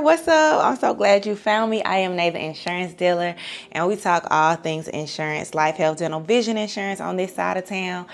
what's up? I'm so glad you found me. I am Nay, the insurance dealer, and we talk all things insurance, life, health, dental, vision insurance on this side of town,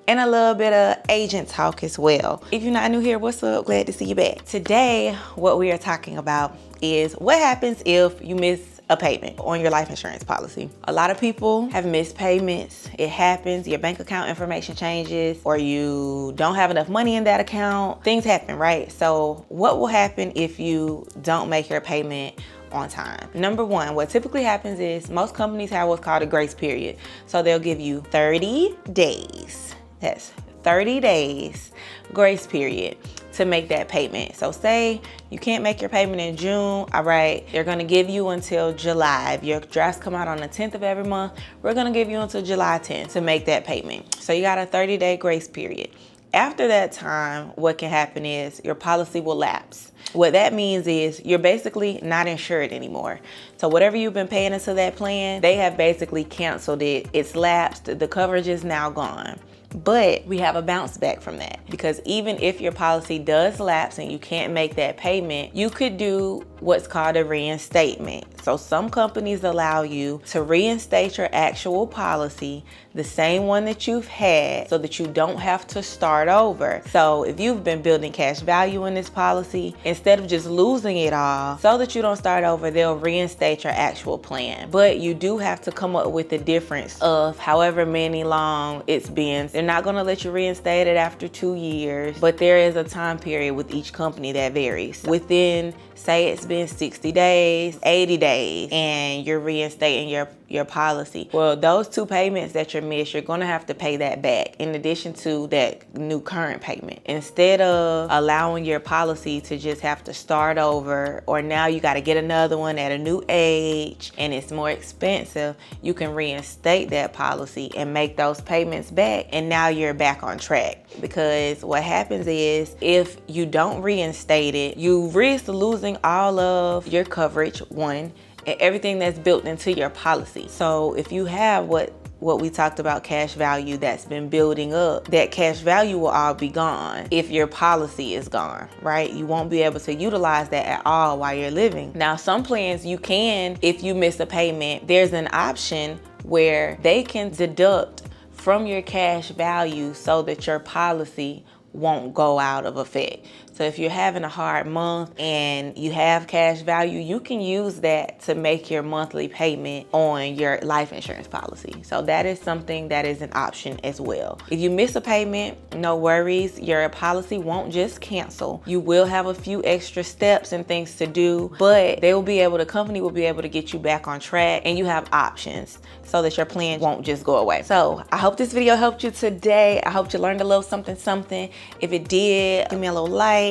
and a little bit of agent talk as well. If you're not new here, what's up? Glad to see you back. Today, what we are talking about is what happens if you miss a payment on your life insurance policy. A lot of people have missed payments. It happens, your bank account information changes, or you don't have enough money in that account. Things happen, right? So what will happen if you don't make your payment on time? Number one, what typically happens is most companies have what's called a grace period. So they'll give you 30 days. That's 30 days grace period to make that payment. So say you can't make your payment in June, all right, they're gonna give you until July. If your drafts come out on the 10th of every month, we're gonna give you until July 10th to make that payment. So you got a 30-day grace period. After that time, what can happen is your policy will lapse. What that means is you're basically not insured anymore. So whatever you've been paying into that plan, they have basically canceled it. It's lapsed, the coverage is now gone. But we have a bounce back from that, because even if your policy does lapse and you can't make that payment, you could do what's called a reinstatement. So some companies allow you to reinstate your actual policy, the same one that you've had, so that you don't have to start over. So if you've been building cash value in this policy, instead of just losing it all, so that you don't start over, they'll reinstate your actual plan. But you do have to come up with the difference of however many long it's been. They're not gonna let you reinstate it after 2 years, but there is a time period with each company that varies. Within, say it's been 60 days, 80 days, and you're reinstating your policy. Well, those 2 payments that you missed, you're gonna have to pay that back in addition to that new current payment. Instead of allowing your policy to just have to start over, or now you gotta get another one at a new age and it's more expensive, you can reinstate that policy and make those payments back, and now you're back on track. Because what happens is if you don't reinstate it, you risk losing all of your coverage, one, and everything that's built into your policy. So if you have what we talked about, cash value that's been building up, that cash value will all be gone if your policy is gone, right? You won't be able to utilize that at all while you're living. Now, some plans you can, if you miss a payment, there's an option where they can deduct from your cash value so that your policy won't go out of effect. So if you're having a hard month and you have cash value, you can use that to make your monthly payment on your life insurance policy. So that is something that is an option as well. If you miss a payment, no worries, your policy won't just cancel. You will have a few extra steps and things to do, but the company will be able to get you back on track, and you have options so that your plan won't just go away. So I hope this video helped you today. I hope you learned a little something. If it did, give me a little like,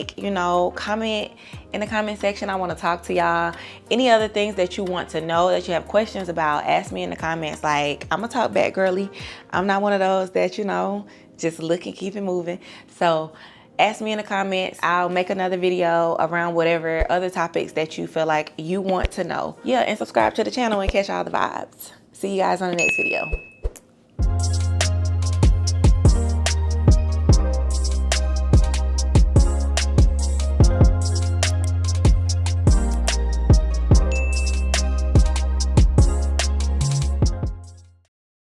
comment in the comment section. I want to talk to y'all. Any other things that you want to know, that you have questions about, ask me in the comments. Like, I'm gonna talk back, girly. I'm not one of those that, just look and keep it moving. So ask me in the comments. I'll make another video around whatever other topics that you feel like you want to know. Yeah, and subscribe to the channel and catch all the vibes. See you guys on the next video.